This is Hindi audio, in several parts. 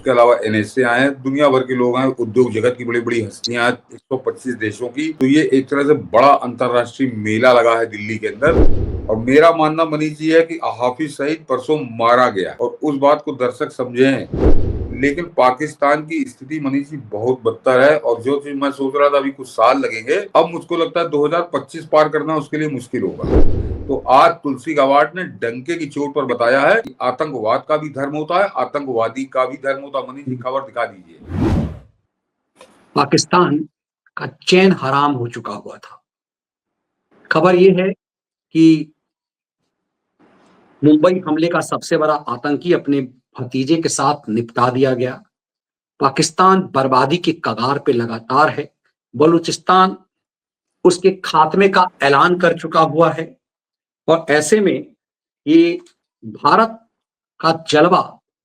उसके अलावा एनएसए आए हैं, दुनिया भर के लोग हैं, उद्योग जगत की बड़ी बड़ी हस्तियां हैं, 125 देशों की। तो ये एक तरह से बड़ा अंतरराष्ट्रीय मेला लगा है दिल्ली के अंदर। और मेरा मानना मनीष जी है कि हाफिज सईद परसों मारा गया और उस बात को दर्शक समझें। लेकिन पाकिस्तान की स्थिति मनीष जी बहुत बदतर है और जो चीज मैं सोच रहा था अभी कुछ साल लगेंगे, अब मुझको लगता है 2025 पार करना उसके लिए मुश्किल होगा। तो आज तुलसी गाबार्ड ने डंके की चोट पर बताया है कि आतंकवाद का भी धर्म होता है, आतंकवादी का भी धर्म होता है। मनीष जी खबर दिखा दीजिए। पाकिस्तान का चैन हराम हो चुका हुआ था। खबर यह है कि मुंबई हमले का सबसे बड़ा आतंकी अपने भतीजे के साथ निपटा दिया गया। पाकिस्तान बर्बादी के कगार पे लगातार है। बलूचिस्तान उसके खात्मे का ऐलान कर चुका हुआ है और ऐसे में ये भारत का जलवा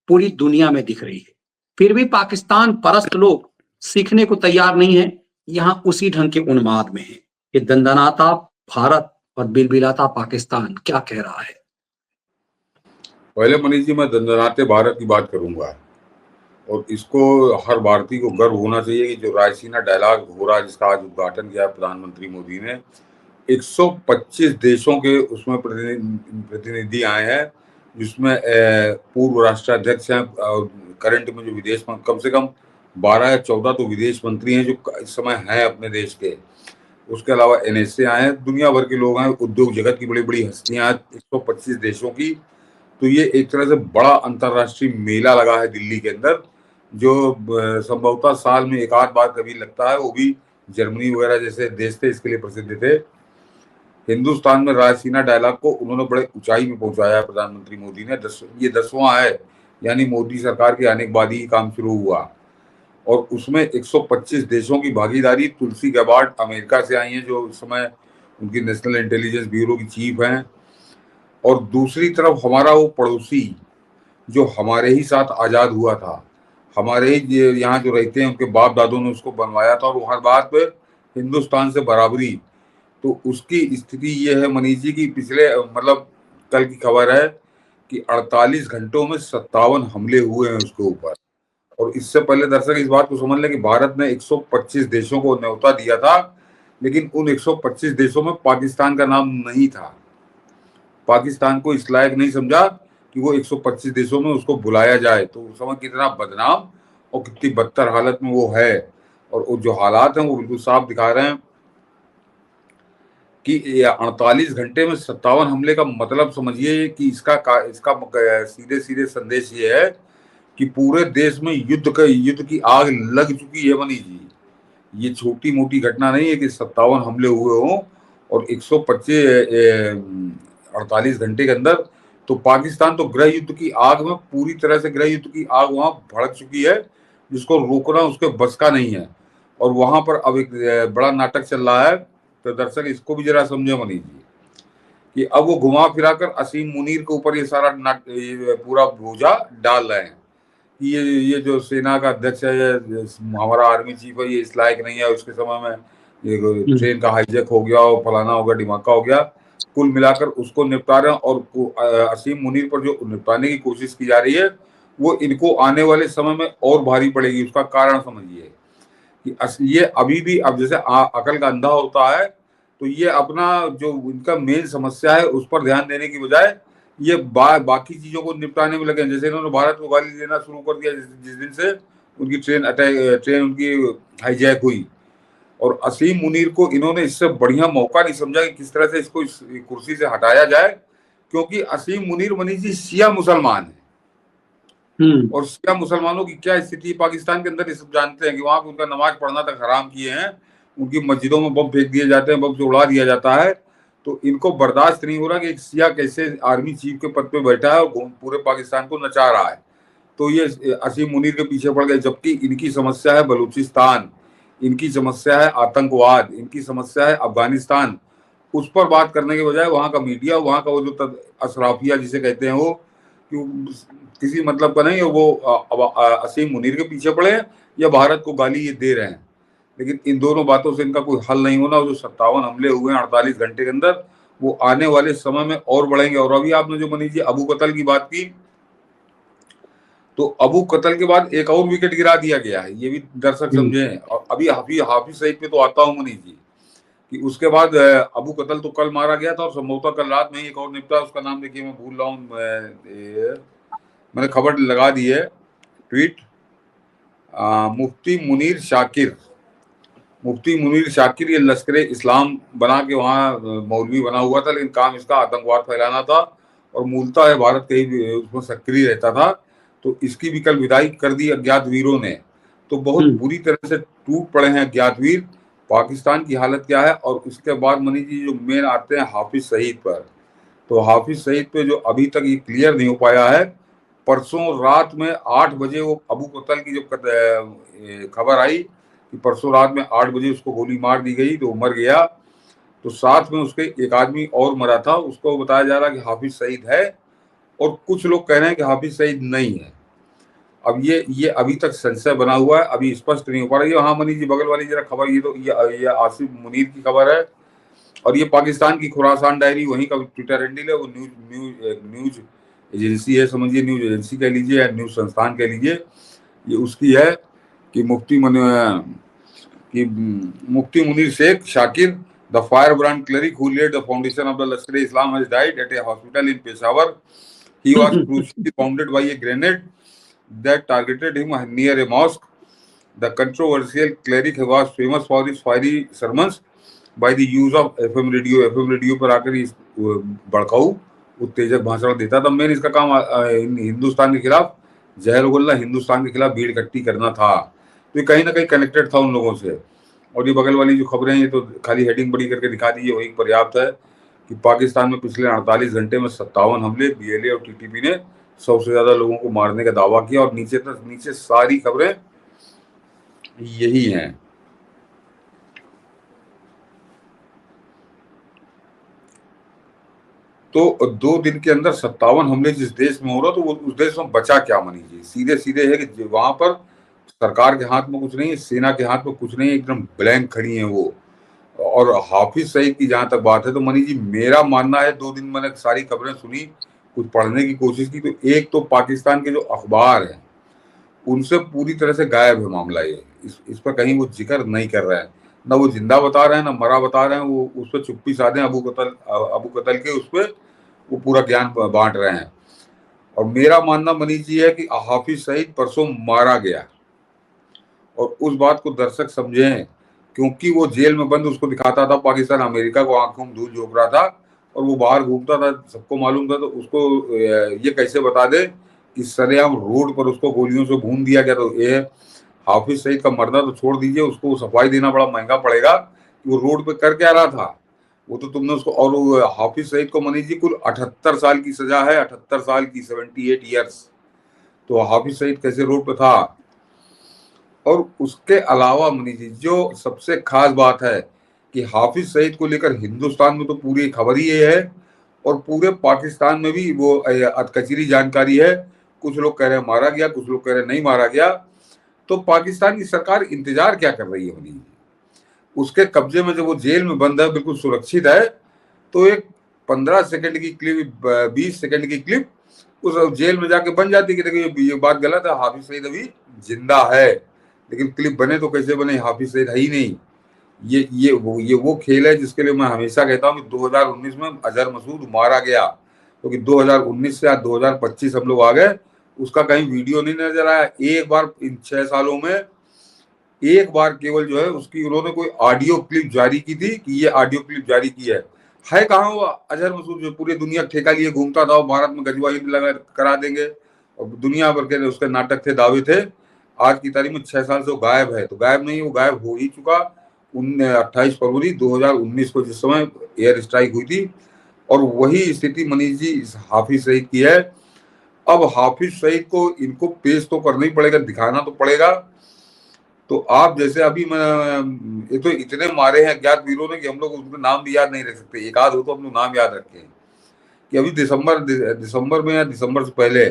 पूरी दुनिया में दिख रही है। फिर भी पाकिस्तान परस्त लोग सीखने को तैयार नहीं है, यहां उसी ढंग के उन्माद में है। ये दंदनाता भारत और बिलबिलाता पाकिस्तान क्या कह रहा है? पहले मनीष जी मैं दंदनाते भारत की बात करूंगा और इसको हर भारतीय को गर्व होना चाहिए कि जो रायसीना डायलॉग हो रहा है, जिसका आज उद्घाटन किया प्रधानमंत्री मोदी ने, 125 देशों के उसमें प्रतिनिधि आए हैं, जिसमें पूर्व राष्ट्राध्यक्ष हैं, करंट में जो विदेश कम से कम 12 या 14 तो विदेश मंत्री हैं जो इस समय हैं अपने देश के। उसके अलावा एनएसए आए हैं, दुनिया भर के लोग हैं, उद्योग जगत की बड़ी बड़ी हस्तियां हैं, 125 देशों की। तो ये एक तरह से बड़ा अंतरराष्ट्रीय मेला लगा है दिल्ली के अंदर, जो संभवतः साल में एक आध बार कभी लगता है, वो भी जर्मनी वगैरह जैसे देश थे इसके लिए प्रसिद्ध थे। हिंदुस्तान में रायसीना डायलॉग को उन्होंने बड़े ऊंचाई में पहुंचाया है प्रधानमंत्री मोदी ने। ये 10वां है, यानी मोदी सरकार के आने के बाद ही काम शुरू हुआ और उसमें 125 देशों की भागीदारी। तुलसी गाबार्ड अमेरिका से आई हैं, जो इस समय उनकी नेशनल इंटेलिजेंस ब्यूरो की चीफ हैं। और दूसरी तरफ हमारा वो पड़ोसी जो हमारे ही साथ आजाद हुआ था, हमारे ही यहाँ जो रहते हैं, उनके बाप दादों ने उसको बनवाया था और वो हर बात पे हिंदुस्तान से बराबरी। तो उसकी स्थिति ये है मनीष जी की पिछले मतलब कल की खबर है कि 48 घंटों में 57 हमले हुए हैं उसके ऊपर। और इससे पहले दर्शक इस बात को समझ लें कि भारत ने 125 देशों को न्योता दिया था, लेकिन उन 125 देशों में पाकिस्तान का नाम नहीं था। पाकिस्तान को इस लायक नहीं समझा कि वो 125 देशों में उसको बुलाया जाए। तो उस समय कितना बदनाम और कितनी बदतर हालत में वो है। और जो हालात हैं वो बिल्कुल साफ दिखा रहे हैं कि 48 घंटे में 57 हमले का मतलब समझिए कि इसका सीधे सीधे संदेश ये है कि पूरे देश में युद्ध की आग लग चुकी है मनीष जी। ये छोटी मोटी घटना नहीं है कि 57 हमले हुए हों और 48 घंटे के अंदर। तो पाकिस्तान तो गृह युद्ध की आग में, पूरी तरह से गृह युद्ध की आग वहां भड़क चुकी है, जिसको रोकना उसके बस का नहीं है। और वहां पर अब एक बड़ा नाटक चल रहा है। तो दर्शक इसको भी जरा समझे मनीष जी कि अब वो घुमा फिरा कर असीम मुनीर के ऊपर ये सारा पूरा बोझा डाल रहे हैं कि ये जो सेना का अध्यक्ष है, हमारा आर्मी चीफ है, ये इस लायक नहीं है। उसके समय में ये ट्रेन का हाईजैक हो गया और फलाना हो गया, डिमाका हो गया। कुल मिलाकर उसको निपटा रहे हैं और असीम मुनीर पर जो निपटाने की कोशिश की जा रही है वो इनको आने वाले समय में और भारी पड़ेगी। उसका कारण समझिए कि ये अभी भी, अब जैसे अकल का अंधा होता है, तो ये अपना जो इनका मेन समस्या है उस पर ध्यान देने की बजाय ये बाकी चीजों को निपटाने में लगे। जैसे इन्होंने भारत को गाली देना शुरू कर दिया जिस दिन से उनकी ट्रेन उनकी हाईजैक हुई। और असीम मुनीर को इन्होंने इससे बढ़िया मौका नहीं समझा कि किस तरह से इसको इस कुर्सी से हटाया जाए, क्योंकि असीम मुनीर मनीष जी शिया मुसलमान है। और शिया मुसलमानों की क्या स्थिति पाकिस्तान के अंदर, ये सब जानते हैं कि वहां पर उनका नमाज पढ़ना तक हराम किए हैं। उनकी मस्जिदों में बम फेंक दिए जाते हैं, बम से उड़ा दिया जाता है। तो इनको बर्दाश्त नहीं हो रहा कि एक शिया कैसे आर्मी चीफ के पद पे बैठा है और पूरे पाकिस्तान को नचा रहा है। तो ये असीम मुनीर के पीछे पड़ गए। जबकि इनकी समस्या है बलूचिस्तान, इनकी समस्या है आतंकवाद, इनकी समस्या है अफगानिस्तान। उस पर बात करने के बजाय वहां का मीडिया, वहां का वो जो अशराफिया जिसे कहते हैं, वो किसी मतलब का नहीं है। वो असीम मुनीर के पीछे पड़े हैं या भारत को गाली ये दे रहे हैं। लेकिन इन दोनों बातों से इनका कोई हल नहीं होना। जो 57 हमले हुए हैं 48 घंटे के अंदर, वो आने वाले समय में और बढ़ेंगे। और अभी आपने जो मनीष जी अबू कतल की बात की, तो अबू कतल के बाद एक और विकेट गिरा दिया गया है, ये भी दर्शक हम्म, समझे। और अभी हाफिज सईद पे तो आता हूँ मनीष जी, कि उसके बाद अबू कतल तो कल मारा गया था, और संभवतः कल रात में ही एक और निपटा, उसका नाम देखिए मैं भूल रहा हूँ, मैंने खबर लगा दी है, ट्वीट, मुफ्ती मुनीर शाकिर। मुफ्ती मुनीर शाकिर ये लश्कर इस्लाम बना के वहाँ मौलवी बना हुआ था, लेकिन काम इसका आतंकवाद फैलाना था, और मूलतः है भारत के ही उसमें सक्रिय रहता था। तो इसकी भी कल विदाई कर दी अज्ञात वीरों ने। तो बहुत हम्म, बुरी तरह से टूट पड़े हैं अज्ञात वीर। पाकिस्तान की हालत क्या है? और इसके बाद मनी जी जो मेन आते हैं हाफिज सईद पर, तो हाफिज सईद पे जो अभी तक ये क्लियर नहीं हो पाया है, परसों रात में 8 बजे वो अबू कतल की जो खबर आई कि परसों रात में 8 बजे उसको गोली मार दी गई, तो वो मर गया। तो साथ में उसके एक आदमी और मरा था, उसको बताया जा रहा है कि हाफिज सईद है, और कुछ लोग कह रहे हैं कि हाफिज सईद नहीं है। अब ये अभी तक संशय बना हुआ है, अभी स्पष्ट नहीं हो पा रही है। हाँ मनीष जी, बगल वाली जरा खबर, ये तो ये आसिफ मुनीर की खबर है, और ये पाकिस्तान की खुरासान डायरी, वहीं का ट्विटर हैंडल है, वो न्यूज न्यूज न्यूज एजेंसी है, समझिए न्यूज एजेंसी कह लीजिए या न्यूज संस्थान कह लीजिए, ये उसकी है कि Mufti Munir Sheikh Shakir, the firebrand cleric who led the foundation of the Lashkar Islam has died at a hospital in Peshawar. He was crucially wounded by a grenade that targeted him near a mosque. The controversial cleric was famous for his fiery sermons by the use of FM radio. FM radio पर आकर इस भड़काऊ उत्तेजक भाषण देता था। मेन इसका काम हिंदुस्तान के खिलाफ जहर उगलना, हिंदुस्तान के खिलाफ भीड़ इकट्ठी करना था। तो ये कहीं ना कहीं कनेक्टेड था उन लोगों से। और ये बगल वाली जो खबरें हैं, ये तो खाली हेडिंग बड़ी करके दिखा दी है, वही पर्याप्त है कि पाकिस्तान में पिछले 48 घंटे में 57 हमले, बीएलए और टीटीपी ने 100 से ज्यादा लोगों को मारने का दावा किया, और नीचे तक नीचे सारी खबरें यही हैं। तो 2 दिन के अंदर 57 हमले जिस देश में हो रहा, तो वो उस देश में बचा क्या मनी जी? सीधे सीधे है कि वहां पर सरकार के हाथ में कुछ नहीं है, सेना के हाथ में कुछ नहीं है, एकदम ब्लैंक खड़ी है वो। और हाफिज सईद की जहां तक बात है, तो मनी जी मेरा मानना है, 2 दिन मैंने सारी खबरें सुनी, कुछ पढ़ने की कोशिश की, तो एक तो पाकिस्तान के जो अखबार हैं उनसे पूरी तरह से गायब है मामला। ये इस पर कहीं वो जिक्र नहीं कर रहे हैं, ना वो जिंदा बता रहे हैं ना मरा बता रहे हैं, वो उस पर चुप्पी साधे अबू कतल के उस पर वो पूरा ज्ञान बांट रहे हैं। और मेरा मानना मनीष जी है कि हाफिज सईद परसों मारा गया, और उस बात को दर्शक समझें, क्योंकि वो जेल में बंद उसको दिखाता था पाकिस्तान अमेरिका को आंखों में धूल झोंक रहा था, और वो बाहर घूमता था, सबको मालूम था। तो उसको ये कैसे बता दे कि सरेआम रोड पर उसको गोलियों से भून दिया गया? तो ये हाफिज सईद का मरना तो छोड़ दीजिए, उसको सफाई देना बड़ा महंगा पड़ेगा कि वो रोड पे कर क्या रहा था। वो तो तुमने उसको, और वो हाफिज सईद को मनीष जी कुल 78 साल की सजा है, 78 साल की, 78 ईयर्स। तो हाफिज सईद कैसे रोड पे था? और उसके अलावा मनीष जी जो सबसे खास बात है कि हाफिज सईद को लेकर हिंदुस्तान में तो पूरी खबर ही ये है, और पूरे पाकिस्तान में भी वो अधकचरी जानकारी है। कुछ लोग कह रहे हैं मारा गया, कुछ लोग कह रहे हैं नहीं मारा गया। तो पाकिस्तान की सरकार इंतजार क्या कर रही है मनीष जी? उसके कब्जे में जब वो जेल में बंद है, बिल्कुल सुरक्षित है, तो एक 15 सेकंड की क्लिप, 20 सेकंड की क्लिप उस जेल में जाके बन जाती है कि देखिए ये बात गलत है, हाफिज सईद अभी जिंदा है। लेकिन क्लिप बने तो कैसे बने? हाफिज सईद है ही नहीं। ये वो खेल है जिसके लिए मैं हमेशा कहता हूँ कि 2019 में अजहर मसूद मारा गया, क्योंकि 2019 से आज 2025 हम लोग आ गए, उसका कहीं वीडियो नहीं नजर आया। एक बार इन 6 सालों में एक बार केवल जो है उसकी उन्होंने कोई ऑडियो क्लिप जारी की थी कि ये ऑडियो क्लिप जारी की है कहाँ वो अजहर मसूद जो पूरी दुनिया ठेका लिए घूमता था, भारत में गजवा युद्ध लगा करा देंगे, और दुनिया भर के उसके नाटक थे, दावे थे। आज की तारीख में 6 साल से वो गायब है। तो गायब नहीं, वो गायब हो ही चुका। 28 फरवरी 2019 को जिस समय एयर स्ट्राइक हुई थी, और वही स्थिति मनीष जी इस हाफिज सईद की है। अब हाफिज सईद को इनको पेश तो करना ही पड़ेगा, दिखाना तो पड़ेगा। तो आप जैसे अभी मैं, ये तो इतने मारे हैं अज्ञात वीरों ने कि हम लोग उनके नाम भी याद नहीं रख सकते। एक आध हो तो हम लोग नाम याद रखें कि अभी दिसंबर में या दिसंबर से पहले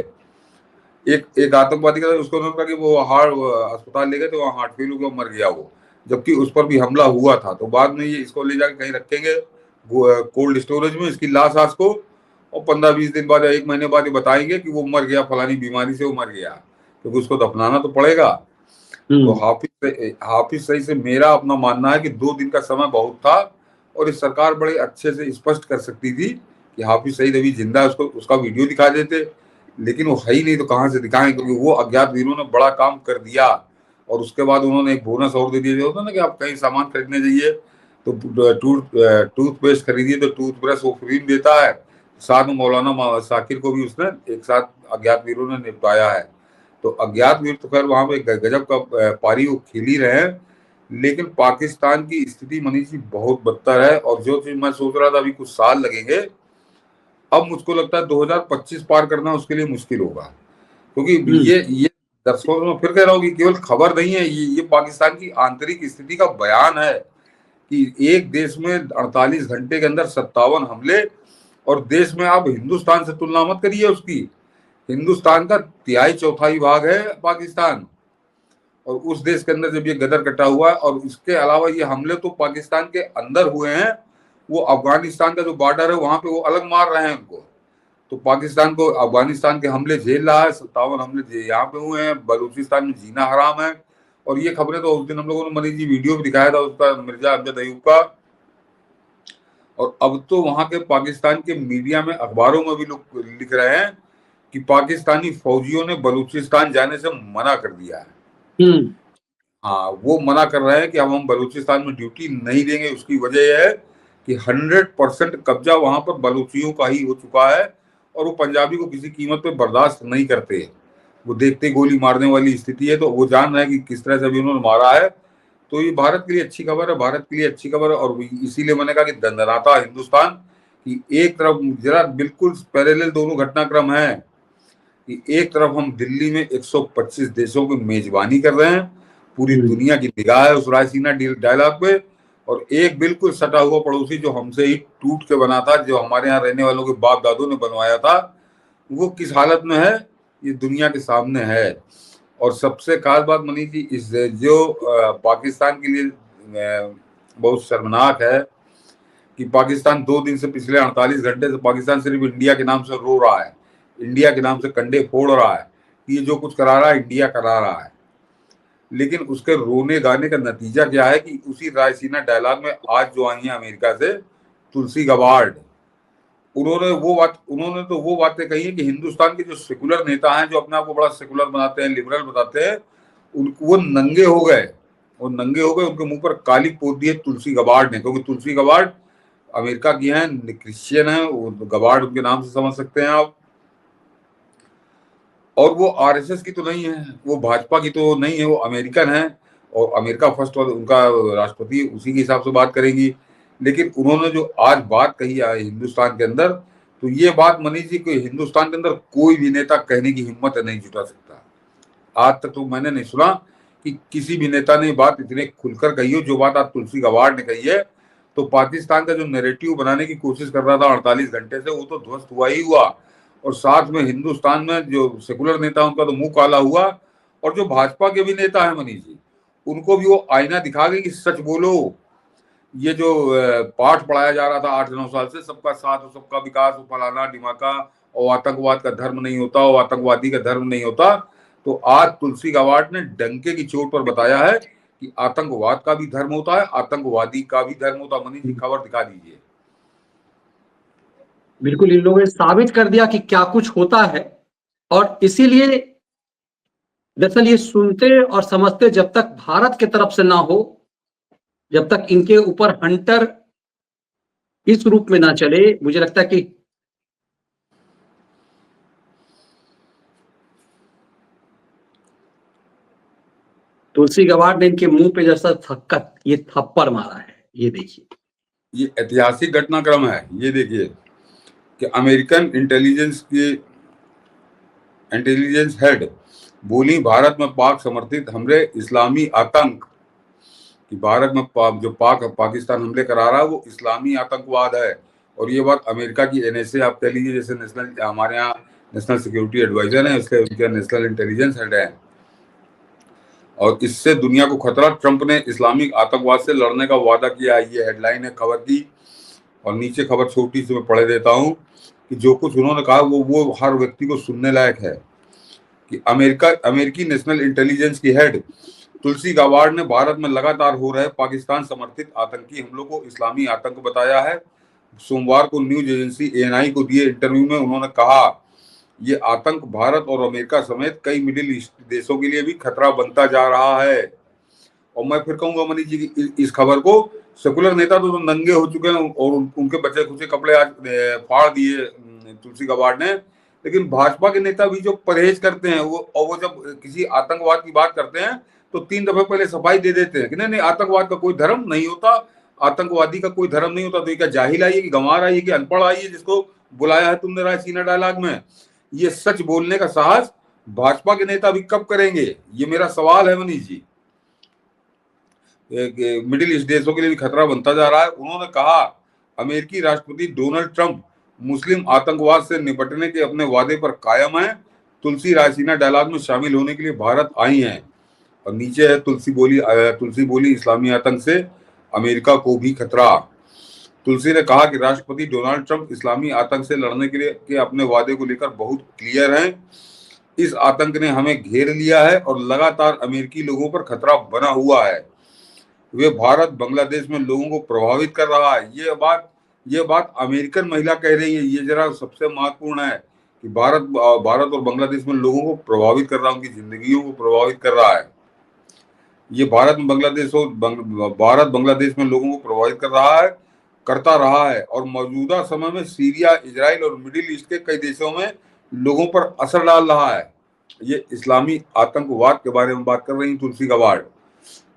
एक आतंकवादी का, उसको उन्होंने कहा कि वो हार्ट अस्पताल ले गए तो वहाँ हार्ट फेल हो गया, मर गया वो, जबकि उस पर भी हमला हुआ था। तो बाद में ये इसको ले जाकर कहीं रखेंगे कोल्ड स्टोरेज में, इसकी लाश आज को, और 15-20 दिन बाद या 1 महीने बाद ये बताएंगे कि वो मर गया, फलानी बीमारी से वो मर गया। क्योंकि उसको दफनाना तो पड़ेगा। तो हाफिज सईद से मेरा अपना मानना है कि 2 दिन का समय बहुत था और इस सरकार बड़े अच्छे से स्पष्ट कर सकती थी कि हाफिज सईद अभी जिंदा है, उसको उसका वीडियो दिखा देते, लेकिन वो है ही नहीं तो कहाँ से दिखाएं, क्योंकि वो अज्ञात वीरों ने बड़ा काम कर दिया। और उसके बाद उन्होंने एक बोनस और दे दिया, जो होता है ना कि आप कहीं सामान खरीदने जाइए तो टूथपेस्ट खरीदिए तो टूथब्रश वो फ्री में देता है। साथ में मौलाना साकिर को भी उसने एक साथ अज्ञात वीरों ने निपटाया है। तो अज्ञात वीर तो खैर वहां पे गजब का पारी वो खेल ही रहे हैं, लेकिन पाकिस्तान की स्थिति मनीष जी बहुत बदतर है। और जो चीज मैं सोच रहा था अभी कुछ साल लगेंगे, अब मुझको लगता है 2025 पार करना उसके लिए मुश्किल होगा, क्योंकि ये दर्शकों में फिर कह रहा हूँ कि केवल खबर नहीं है, ये पाकिस्तान की आंतरिक स्थिति का बयान है कि एक देश में 48 घंटे के अंदर 57 हमले। और देश में आप हिंदुस्तान से तुलना मत करिए उसकी, हिंदुस्तान का तिहाई चौथाई भाग है पाकिस्तान, और उस देश के अंदर जब ये गदर कटा हुआ है। और इसके अलावा ये हमले तो पाकिस्तान के अंदर हुए हैं, वो अफगानिस्तान का जो बॉर्डर है वहां पे वो अलग मार रहे हैं उनको। तो पाकिस्तान को अफगानिस्तान के हमले झेल रहा है, 57 हमले यहाँ पे हुए हैं, बलूचिस्तान में जीना हराम है। और ये खबरें तो उस दिन हम लोगों ने मनीष जी वीडियो भी दिखाया था उसका, मिर्जा अमजद अयूब का। और अब तो वहां के पाकिस्तान के मीडिया में, अखबारों में भी लोग लिख रहे हैं कि पाकिस्तानी फौजियों ने बलूचिस्तान जाने से मना कर दिया है। हाँ, वो मना कर रहे हैं कि अब हम बलूचिस्तान में ड्यूटी नहीं देंगे। उसकी वजह यह है कि 100% कब्जा वहां पर बलूचियों का ही हो चुका है, और वो पंजाबी को किसी कीमत पे बर्दाश्त नहीं करते। वो देखते गोली मारने वाली स्थिति है, तो वो जान रहे हैं कि किस तरह से अभी उन्होंने मारा है। तो ये भारत के लिए अच्छी खबर है, भारत के लिए अच्छी खबर है। और इसीलिए मैंने कहा कि दंदनाता हिंदुस्तान कि एक तरफ जरा बिल्कुल पैरेलल दोनों घटनाक्रम है कि एक तरफ हम दिल्ली में 125 देशों की मेजबानी कर रहे हैं, पूरी दुनिया की निगाह है उस रायसीना डायलॉग पे, और एक बिल्कुल सटा हुआ पड़ोसी जो हमसे ही टूट के बना था, जो हमारे यहाँ रहने वालों के बाप दादों ने बनवाया था, वो किस हालत में है ये दुनिया के सामने है। और सबसे खास बात मनीष जी, इस जो पाकिस्तान के लिए बहुत शर्मनाक है कि पाकिस्तान 2 दिन से, पिछले 48 घंटे से पाकिस्तान सिर्फ इंडिया के नाम से रो रहा है, इंडिया के नाम से कंडे फोड़ रहा है, ये जो कुछ करा रहा है इंडिया करा रहा है। लेकिन उसके रोने गाने का नतीजा क्या है कि उसी रायसीना डायलॉग में आज जो आई है अमेरिका से तुलसी गबार्ड, उन्होंने तो वो बातें कही है कि हिंदुस्तान के जो सेकुलर नेता हैं, जो अपने आप को बड़ा सेकुलर बनाते हैं, लिबरल बताते हैं, वो नंगे हो गए, उनके मुंह पर काली पोत दी है तुलसी गबार्ड ने। क्योंकि तुलसी गबार्ड अमेरिका की हैं, क्रिश्चियन है, वो गबार्ड उनके नाम से समझ सकते हैं आप। और वो आरएसएस की तो नहीं है, वो भाजपा की तो नहीं है, वो अमेरिकन है, और अमेरिका फर्स्ट और उनका राष्ट्रपति उसी के हिसाब से बात करेंगी। लेकिन उन्होंने जो आज बात कही है हिंदुस्तान के अंदर, तो ये बात मनीष जी को हिंदुस्तान के अंदर कोई भी नेता कहने की हिम्मत नहीं जुटा सकता। आज तक तो मैंने नहीं सुना कि किसी भी नेता ने बात इतने खुलकर कही हो जो बात आज तुलसी गबार्ड ने कही है। तो पाकिस्तान का जो नैरेटिव बनाने की कोशिश कर रहा था 48 घंटे से, वो तो ध्वस्त हुआ ही हुआ। और साथ में हिंदुस्तान में जो सेकुलर नेता उनका तो मुंह काला हुआ, और जो भाजपा के भी नेता है मनीष जी, उनको भी वो आईना दिखा गए कि सच बोलो। ये जो पाठ पढ़ाया जा रहा था 8-9 साल से, सबका साथ और सबका विकास, फलाना ढिमाका, और आतंकवाद का धर्म नहीं होता, और आतंकवादी का धर्म नहीं होता, तो आज तुलसी गबार्ड ने डंके की चोट पर बताया है कि आतंकवाद का भी धर्म होता है, आतंकवादी का भी धर्म होता है। मनीष जी खबर दिखा दीजिए। बिल्कुल, इन लोगों ने साबित कर दिया कि क्या कुछ होता है। और इसीलिए दरअसल ये सुनते और समझते जब तक भारत की तरफ से ना हो, जब तक इनके ऊपर हंटर इस रूप में ना चले, मुझे लगता है कि तुलसी गबार्ड ने इनके मुंह पे जैसा ये थप्पड़ मारा है। ये देखिए, ये ऐतिहासिक घटनाक्रम है। ये देखिए कि अमेरिकन इंटेलिजेंस हेड बोली, भारत में पाक समर्थित हमले इस्लामी आतंक, कि भारत में जो पाकिस्तान हमले करा रहा है वो इस्लामी आतंकवाद है। और ये बात अमेरिका की एनएसए आप कह लीजिए, जैसे नेशनल, हमारे यहाँ नेशनल सिक्योरिटी एडवाइजर है, उसके उनके नेशनल इंटेलिजेंस हेड है। और इससे दुनिया को खतरा, ट्रंप ने इस्लामिक आतंकवाद से लड़ने का वादा किया। ये हेडलाइन है खबर की। और नीचे खबर छोटी सी मैं पढ़ देता हूँ कि जो कुछ उन्होंने कहा वो हर व्यक्ति को सुनने लायक है। कि अमेरिकी नेशनल इंटेलिजेंस की हेड तुलसी गाबार्ड ने भारत में लगातार हो रहे पाकिस्तान समर्थित आतंकी हमलों को इस्लामी आतंक बताया है। सोमवार को न्यूज एजेंसी एएनआई को दिए इंटरव्यू में उन्होंने कहा, ये आतंक भारत और अमेरिका समेत कई मिडिल ईस्ट देशों के लिए भी खतरा बनता जा रहा है। और मैं फिर कहूंगा मनीष जी की इस खबर को, सेकुलर नेता तो नंगे हो चुके हैं और उनके बचे खुचे कपड़े आज फाड़ दिए तुलसी गाबार्ड ने, लेकिन भाजपा के नेता भी जो परहेज करते हैं वो जब किसी आतंकवाद की बात करते हैं तो 3 दफे पहले सफाई दे देते हैं कि नहीं आतंकवाद का कोई धर्म नहीं होता, आतंकवादी का कोई धर्म नहीं होता। तो ये क्या जाहिल आई है कि गंवार आई है कि अनपढ़ आई है जिसको बुलाया है तुमने रायसीना डायलॉग में? ये सच बोलने का साहस भाजपा के नेता भी कब करेंगे, ये मेरा सवाल है मनीष जी। मिडिल ईस्ट देशों के लिए भी खतरा बनता जा रहा है। उन्होंने कहा, अमेरिकी राष्ट्रपति डोनाल्ड ट्रंप मुस्लिम आतंकवाद से निपटने के अपने वादे पर कायम है। तुलसी रायसीना डायलॉग में शामिल होने के लिए भारत आई हैं। और नीचे है तुलसी बोली इस्लामी आतंक से अमेरिका को भी खतरा। तुलसी ने कहा कि राष्ट्रपति डोनाल्ड ट्रंप इस्लामी आतंक से लड़ने के अपने वादे को लेकर बहुत क्लियर हैं। इस आतंक ने हमें घेर लिया है और लगातार अमेरिकी लोगों पर खतरा बना हुआ है। वे भारत बांग्लादेश में लोगों को प्रभावित कर रहा है। ये बात अमेरिकन महिला कह रही है। ये जरा सबसे महत्वपूर्ण है कि भारत और बांग्लादेश में लोगों को प्रभावित कर रहा है, उनकी जिंदगियों को प्रभावित कर रहा है। ये भारत बांग्लादेश में लोगों को प्रभावित करता रहा है और मौजूदा समय में सीरिया, इजराइल और मिडिल ईस्ट के कई देशों में लोगों पर असर डाल रहा है। ये इस्लामी आतंकवाद के बारे में बात कर रही तुलसी गाबार्ड।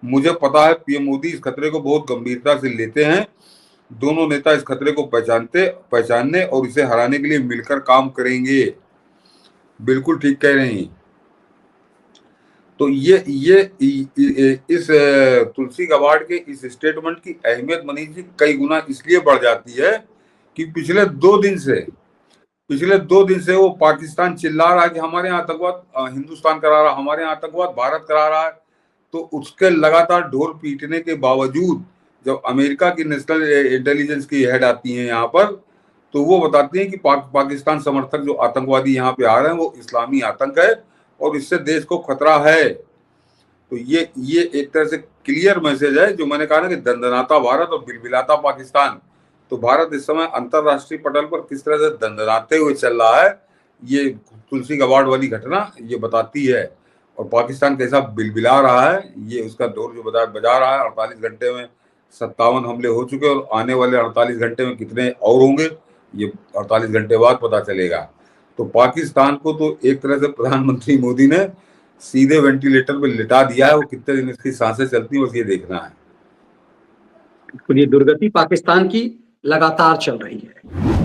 मुझे पता है पीएम मोदी इस खतरे को बहुत गंभीरता से लेते हैं। दोनों नेता इस खतरे को पहचानने और इसे हराने के लिए मिलकर काम करेंगे। बिल्कुल ठीक कह रहे हैं। तो इस तुलसी गाबार्ड के इस स्टेटमेंट की अहमियत मनीष जी कई गुना इसलिए बढ़ जाती है कि पिछले 2 दिन से वो पाकिस्तान चिल्ला रहा है कि हमारे यहाँ आतंकवाद हिंदुस्तान करा रहा, हमारे यहाँ आतंकवाद भारत करा रहा है। तो उसके लगातार ढोल पीटने के बावजूद जब अमेरिका की नेशनल इंटेलिजेंस की हेड आती हैं यहाँ पर, तो वो बताती हैं कि पाकिस्तान समर्थक जो आतंकवादी यहाँ पे आ रहे हैं वो इस्लामी आतंक है और इससे देश को खतरा है। तो ये एक तरह से क्लियर मैसेज है जो मैंने कहा ना कि दंदनाता भारत और बिलबिलाता पाकिस्तान। तो भारत इस समय अंतरराष्ट्रीय पटल पर किस तरह से दंदनाते हुए चल रहा है, ये तुलसी गाबार्ड वाली घटना ये बताती है। और पाकिस्तान कैसा बिलबिला रहा है, ये उसका दौर जो बजा रहा है। 48 घंटे में 57 हमले हो चुके और आने वाले 48 घंटे में कितने और होंगे ये 48 घंटे बाद पता चलेगा। तो पाकिस्तान को तो एक तरह से प्रधानमंत्री मोदी ने सीधे वेंटिलेटर पे लिटा दिया है। वो कितने दिन इसकी सांसें चलती है बस ये देखना है। ये दुर्गति पाकिस्तान की लगातार चल रही है।